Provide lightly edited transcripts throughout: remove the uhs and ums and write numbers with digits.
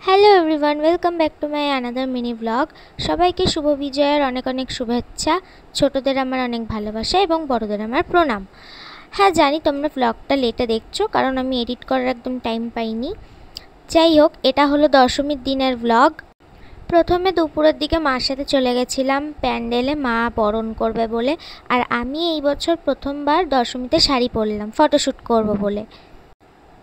Hello everyone, welcome back to my another mini blog. সবাইকে শুভ বিজয়ের অনেক অনেক শুভেচ্ছা। ছোটদের আমার অনেক ভালোবাসা এবং বড়দের আমার প্রণাম। হ্যাঁ, জানি তোমরা ব্লগটা লেটে দেখছো, কারণ আমি এডিট করার একদম টাইম পাইনি। যাই হোক, এটা হলো দশমীর দিনের ব্লগ। প্রথমে দুপুরের দিকে মার সাথে চলে গেছিলাম প্যান্ডেলে, মা বরণ করবে বলে। আর আমি এই বছর প্রথমবার দশমীতে শাড়ি পরলাম ফটোশ্যুট করব বলে।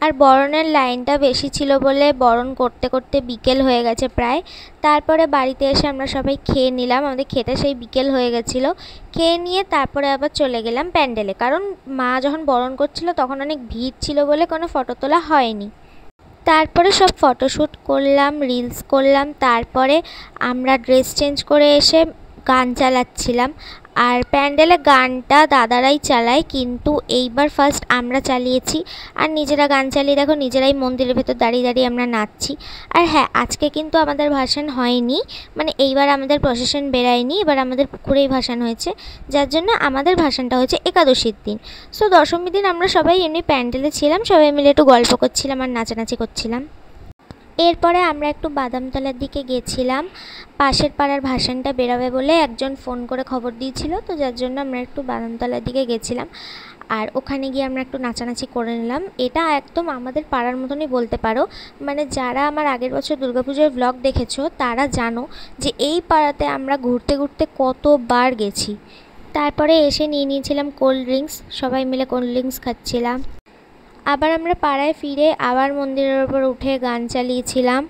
আর বরণের লাইনটা বেশি ছিল বলে বরণ করতে করতে বিকেল হয়ে গেছে প্রায়। তারপরে বাড়িতে এসে আমরা সবাই খেয়ে নিলাম, আমাদের খেতে সেই বিকেল হয়ে গেছিলো। খেয়ে নিয়ে তারপরে আবার চলে গেলাম প্যান্ডেলে, কারণ মা যখন বরণ করছিল তখন অনেক ভিড় ছিল বলে কোনো ফটো তোলা হয়নি। তারপরে সব ফটোশ্যুট করলাম, রিলস করলাম। তারপরে আমরা ড্রেস চেঞ্জ করে এসে গান চালাচ্ছিলাম। আর প্যান্ডেলে গানটা দাদারাই চালায়, কিন্তু এইবার ফার্স্ট আমরা চালিয়েছি। আর নিজেরা গান চালিয়ে দেখো, নিজেরাই মন্দিরের ভেতর দাঁড়িয়ে দাঁড়িয়ে আমরা নাচছি। আর হ্যাঁ, আজকে কিন্তু আমাদের ভাসান হয়নি, মানে এইবার আমাদের প্রসেশন বেরায়নি, এবার আমাদের পুকুরেই ভাসান হয়েছে, যার জন্য আমাদের ভাসানটা হয়েছে একাদশীর দিন। সো দশমীর দিন আমরা সবাই এমনি প্যান্ডেলে ছিলাম, সবাই মিলে একটু গল্প করছিলাম আর নাচানাচি করছিলাম। এরপরে আমরা একটু বাদামতলার দিকে গেছিলাম, পাশের পাড়ার ভাসানটা বেরোবে বলে একজন ফোন করে খবর দিয়েছিল, তো যার জন্য আমরা একটু বাদামতলার দিকে গেছিলাম। আর ওখানে গিয়ে আমরা একটু নাচানাচি করে নিলাম। এটা একদম আমাদের পাড়ার মতনই বলতে পারো, মানে যারা আমার আগের বছর দুর্গাপুজোর ব্লগ দেখেছো তারা জানো যে এই পাড়াতে আমরা ঘুরতে ঘুরতে কতবার গেছি। তারপরে এসে নিয়ে নিয়েছিলাম কোল্ড ড্রিঙ্কস, সবাই মিলে কোল্ড ড্রিঙ্কস খাচ্ছিলাম। আবার আমরা পাড়ায় ফিরে আবার মন্দিরের ওপর উঠে গান চালিয়েছিলাম,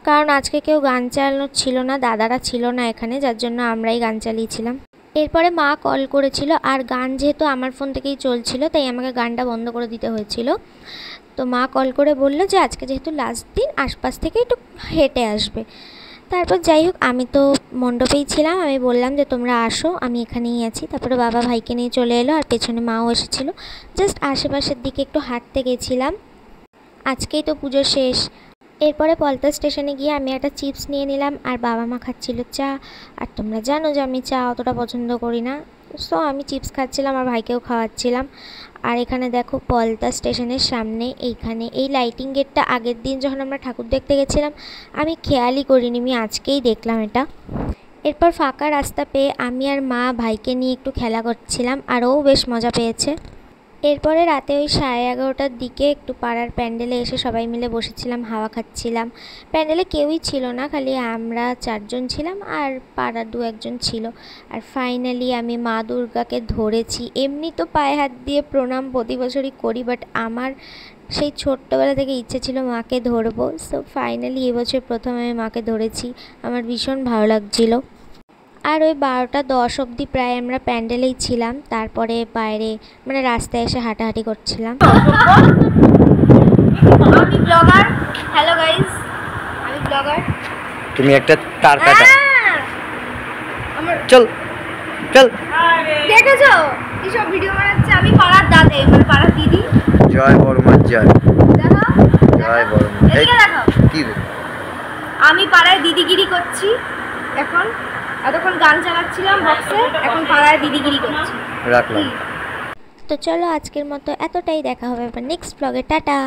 কারণ আজকে কেউ গান চালানোর ছিল না, দাদারা ছিল না এখানে, যার জন্য আমরাই গান চালিয়েছিলাম। এরপরে মা কল করেছিল, আর গান যেহেতু আমার ফোন থেকেই চলছিল তাই আমাকে গানটা বন্ধ করে দিতে হয়েছিল। তো মা কল করে বললো যে আজকে যেহেতু লাস্ট দিন, আশপাশ থেকে একটু হেঁটে আসবে। তারপর যাই হোক, আমি তো মণ্ডপেই ছিলাম, আমি বললাম যে তোমরা আসো, আমি এখানেই আছি। তারপরে বাবা ভাইকে নিয়ে চলে এলো, আর পেছনে মাও এসেছিলো। জাস্ট আশেপাশের দিকে একটু হাঁটতে গেছিলাম, আজকেই তো পুজো শেষ। এরপরে পলতা স্টেশনে গিয়ে আমি একটা চিপস নিয়ে নিলাম, আর বাবা মা খাচ্ছিল চা। আর তোমরা জানো যে আমি চা অতটা পছন্দ করি না, সো আমি চিপস খাচ্ছিলাম আর ভাইকেও খাওয়াচ্ছিলাম। আর এখানে দেখো পলতা স্টেশনের সামনে এইখানে এই লাইটিং গেটটা আগের দিন যখন আমরা ঠাকুর দেখতে গেছিলাম আমি খেয়ালই করিনি, আমি আজকেই দেখলাম এটা। এরপর ফাঁকা রাস্তা পেয়ে আমি আর মা ভাইকে নিয়ে একটু খেলা করছিলাম, আর ও বেশ মজা পেয়েছে। এরপরে রাতে ওই 11:30টার দিকে একটু পাড়ার প্যান্ডেলে এসে সবাই মিলে বসেছিলাম, হাওয়া খাচ্ছিলাম। প্যান্ডেলে কেউই ছিল না, খালি আমরা 4জন ছিলাম আর পাড়ার 2-1জন ছিল। আর ফাইনালি আমি মা দুর্গাকে ধরেছি। এমনি তো পায়ে হাত দিয়ে প্রণাম প্রতি বছরই করি, বাট আমার সেই ছোট্টবেলা থেকে ইচ্ছে ছিল মাকে ধরবো। সো ফাইনালি এবছর প্রথম আমি মাকে ধরেছি, আমার ভীষণ ভালো লাগছিলো। আর ওই 12টা 10 অবধি প্রায় আমরা প্যান্ডেলেই ছিলাম, তারপরে বাইরে মানে রাস্তায় এসে হাঁটাহাঁটি করছিলাম। আমি ব্লগার। হ্যালো গাইস, আমি ব্লগার। তুমি একটা তার কাটা। চল চল, দেখেছো কি সব ভিডিও বানাচ্ছে? আমি পাড়ার দাদা, মানে পাড়ার দিদি। জয় বর্মার জয়। দেখো জয় বর্মা। এদিকে দেখো কি আমি পাড়ায় দিদিগিরি করছি এখন। এতক্ষণ গান চালাচ্ছিলাম বক্সে, এখন পাড়ায় দিদিগিরি করছি। রাখলাম। তো চলো আজকের মতো এতটাই, দেখা হবে আবার নেক্সট ব্লগে। টাটা।